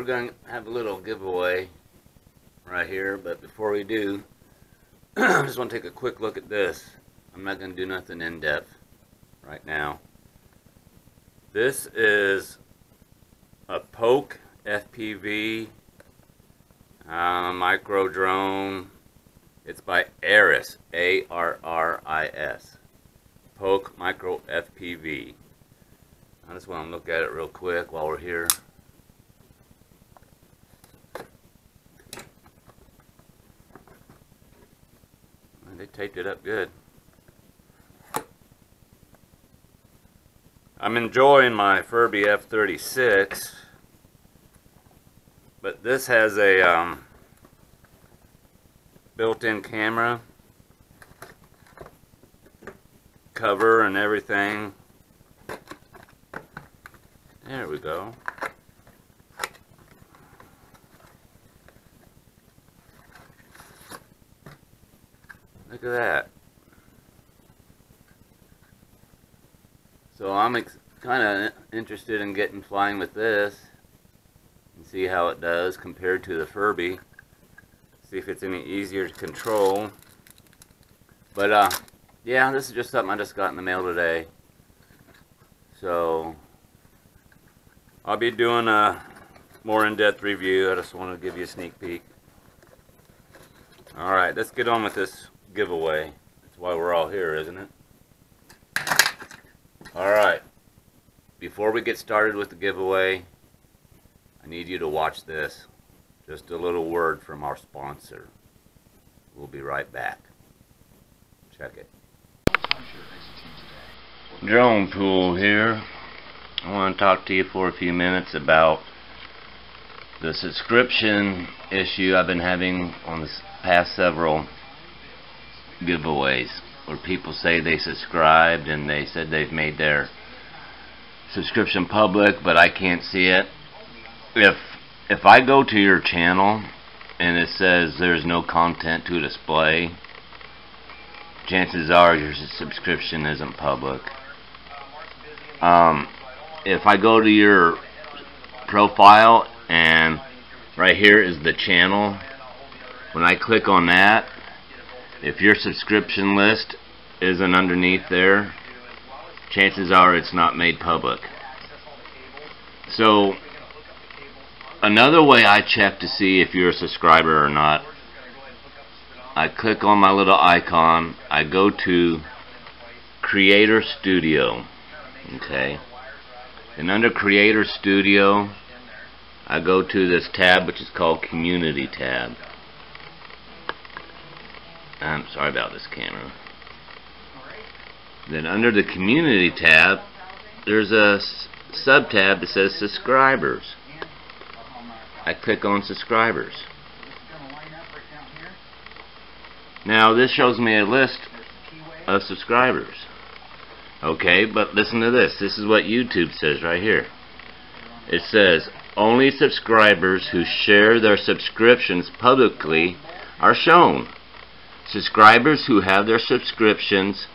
going to have a little giveaway right here, but before we do, I just want to take a quick look at this. I'm not going to do nothing in depth right now. This is a Poke FPV micro drone. It's by Arris, A-R-R-I-S. Poke Micro FPV. I just want to look at it real quick while we're here. They taped it up good. I'm enjoying my Furby F-36, but this has a built-in camera, cover and everything. There we go. Look at that. So I'm kind of interested in getting flying with this and see how it does compared to the Furby. See if it's any easier to control. But yeah, this is just something I just got in the mail today. So I'll be doing a more in-depth review. I just want to give you a sneak peek. Alright, let's get on with this giveaway. That's why we're all here, isn't it? Alright, before we get started with the giveaway, I need you to watch this. Just a little word from our sponsor. We'll be right back. Check it. Drone Pool here. I want to talk to you for a few minutes about the subscription issue I've been having on the past several giveaways, where people say they subscribed and they said they've made their subscription public, but I can't see it. If I go to your channel and it says there's no content to display, chances are your subscription isn't public. If I go to your profile and right here is the channel, when I click on that, if your subscription list isn't underneath there, chances are it's not made public. So another way I check to see if you're a subscriber or not, I click on my little icon, I go to Creator Studio, okay, and under Creator Studio I go to this tab which is called Community tab. I'm sorry about this camera. Then under the Community tab there's a sub-tab that says Subscribers. I click on Subscribers. Now this shows me a list of subscribers. Okay, but listen to this. This is what YouTube says right here. It says, only subscribers who share their subscriptions publicly are shown. Subscribers who have their subscriptions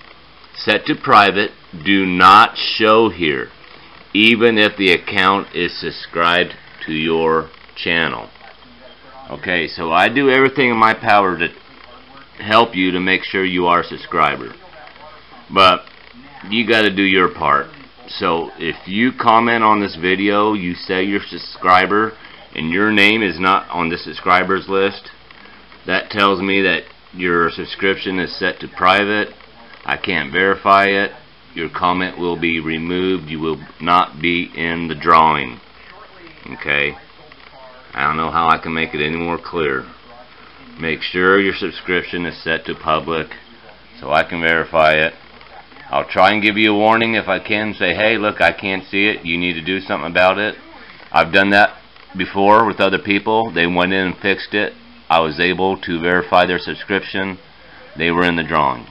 set to private do not show here, even if the account is subscribed to your channel. Okay, so I do everything in my power to help you to make sure you are a subscriber, but you got to do your part. So if you comment on this video, you say you're a subscriber and your name is not on the subscribers list, that tells me that your subscription is set to private. I can't verify it. Your comment will be removed. You will not be in the drawing. Okay, I don't know how I can make it any more clear. Make sure your subscription is set to public so I can verify it. I'll try and give you a warning if I can, say, hey, look, I can't see it, you need to do something about it. I've done that before with other people. They went in and fixed it. I was able to verify their subscription. They were in the drawing.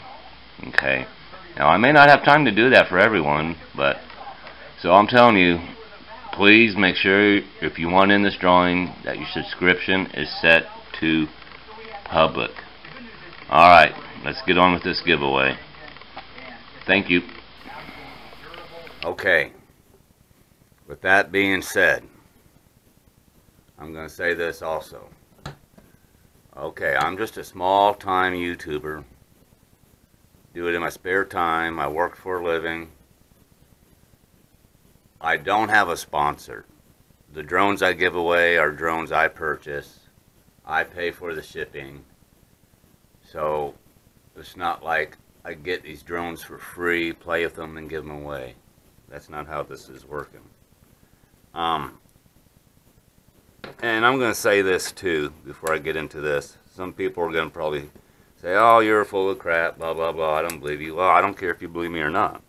Okay, now I may not have time to do that for everyone, but so I'm telling you, please make sure if you want in this drawing that your subscription is set to public. Alright, let's get on with this giveaway. Thank you. Okay, with that being said, I'm going to say this also. Okay, I'm just a small-time YouTuber. Do it in my spare time. I work for a living. I don't have a sponsor. The drones I give away are drones I purchase. I pay for the shipping. So it's not like I get these drones for free, play with them, and give them away. That's not how this is working. And I'm going to say this too before I get into this. Some people are going to probably say, oh, you're full of crap, blah, blah, blah, I don't believe you. Well, I don't care if you believe me or not.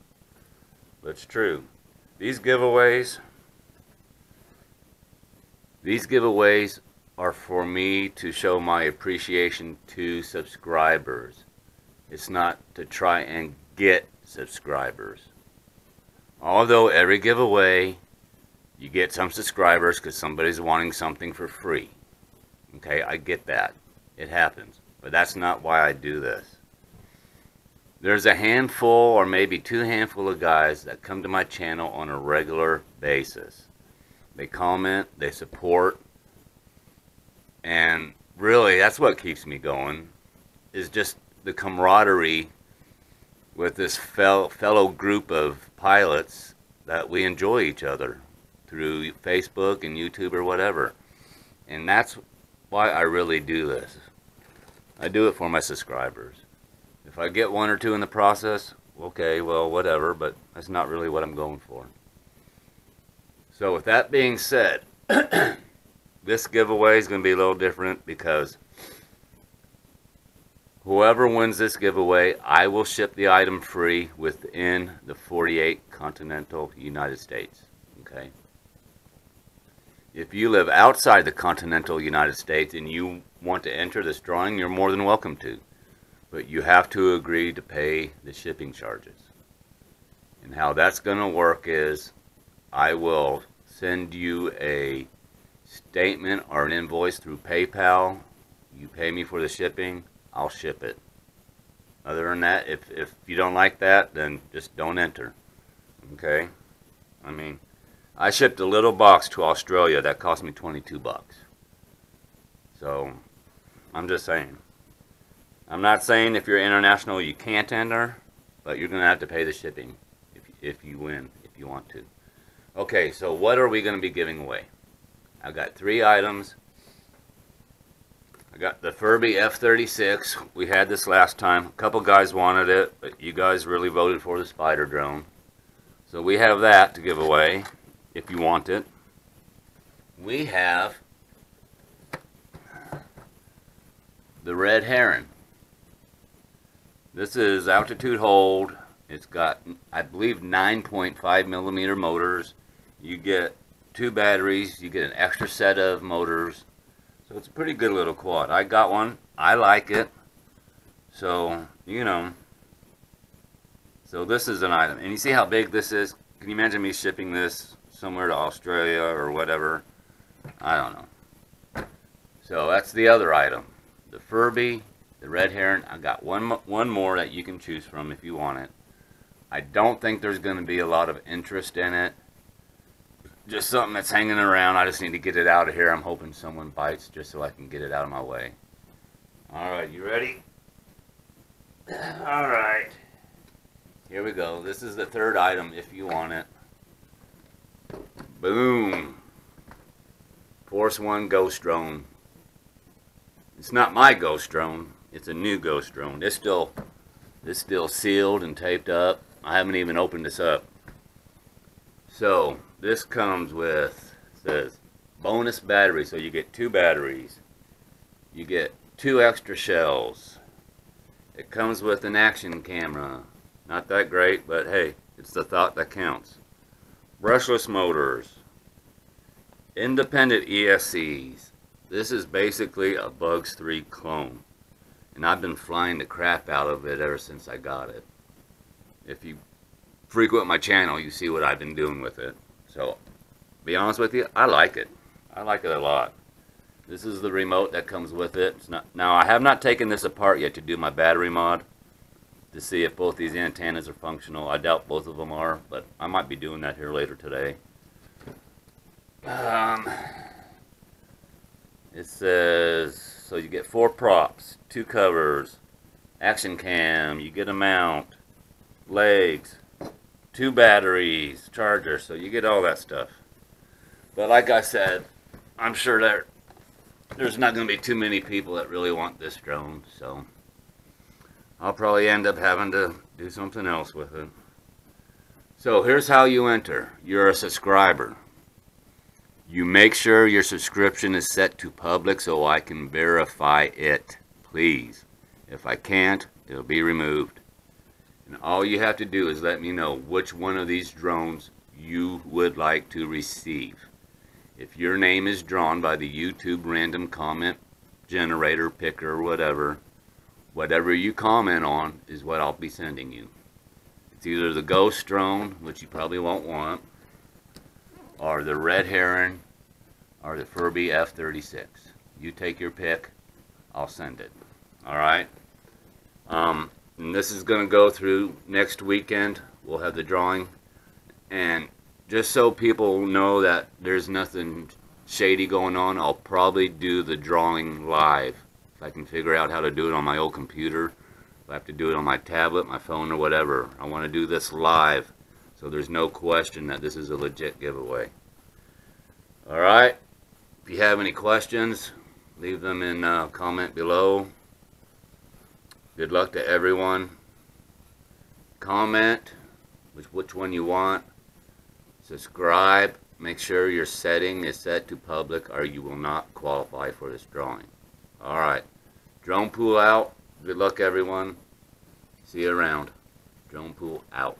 But it's true. These giveaways are for me to show my appreciation to subscribers. It's not to try and get subscribers. Although every giveaway, you get some subscribers because somebody's wanting something for free. Okay, I get that. It happens. But that's not why I do this. There's a handful or maybe two handful of guys that come to my channel on a regular basis. They comment, they support, and really that's what keeps me going, is just the camaraderie with this fellow group of pilots that we enjoy each other through Facebook and YouTube or whatever. And that's why I really do this. I do it for my subscribers. If I get one or two in the process, okay, well, whatever, but that's not really what I'm going for. So with that being said, this giveaway is going to be a little different because whoever wins this giveaway, I will ship the item free within the 48 continental United States. Okay? If you live outside the continental United States and you want to enter this drawing, you're more than welcome to. But you have to agree to pay the shipping charges. And how that's going to work is I will send you a statement or an invoice through PayPal. You pay me for the shipping, I'll ship it. Other than that, if you don't like that, then just don't enter. Okay? I mean, I shipped a little box to Australia that cost me 22 bucks. So, I'm just saying. I'm not saying if you're international you can't enter, but you're going to have to pay the shipping if you win, if you want to. Okay, so what are we going to be giving away? I've got 3 items. I got the Furby F-36. We had this last time. A couple guys wanted it, but you guys really voted for the Spider drone. So we have that to give away if you want it. We have the Red Heron. This is altitude hold. It's got, I believe, 9.5 millimeter motors. You get 2 batteries. You get an extra set of motors. So it's a pretty good little quad. I got one. I like it. So, you know. So this is an item. And you see how big this is? Can you imagine me shipping this somewhere to Australia or whatever? I don't know. So that's the other item. The Furby, the Red Heron. I got one more that you can choose from if you want it. I don't think there's going to be a lot of interest in it. Just something that's hanging around. I just need to get it out of here. I'm hoping someone bites just so I can get it out of my way. Alright, you ready? Alright. Here we go. This is the 3rd item if you want it. Boom. Force One Ghost Drone. It's not my ghost drone. It's a new ghost drone. It's still sealed and taped up. I haven't even opened this up. So this comes with, says, bonus battery. So you get 2 batteries. You get 2 extra shells. It comes with an action camera. Not that great, but hey, it's the thought that counts. Brushless motors. Independent ESCs. This is basically a Bugs 3 clone. And I've been flying the crap out of it ever since I got it. If you frequent my channel, you see what I've been doing with it. So, be honest with you, I like it. I like it a lot. This is the remote that comes with it. It's not, now, I have not taken this apart yet to do my battery mod to see if both these antennas are functional. I doubt both of them are, but I might be doing that here later today. It says, so you get 4 props, 2 covers, action cam, you get a mount, legs, 2 batteries, charger, so you get all that stuff. But like I said, I'm sure there's not going to be too many people that really want this drone, so I'll probably end up having to do something else with it. So here's how you enter. You're a subscriber. You make sure your subscription is set to public so I can verify it, please. If I can't, it'll be removed. And all you have to do is let me know which one of these drones you would like to receive. If your name is drawn by the YouTube random comment generator, picker, or whatever you comment on is what I'll be sending you. It's either the Ghost drone, which you probably won't want, or the Red Heron, or the Furby F-36. You take your pick, I'll send it. Alright? And this is going to go through next weekend. We'll have the drawing. And just so people know that there's nothing shady going on, I'll probably do the drawing live. If I can figure out how to do it on my old computer, if I have to do it on my tablet, my phone, or whatever. I want to do this live so there's no question that this is a legit giveaway. Alright? If you have any questions, leave them in comment below. Good luck to everyone. Comment which one you want. Subscribe. Make sure your setting is set to public or you will not qualify for this drawing. Alright. Drone Pool out. Good luck everyone. See you around. Drone Pool out.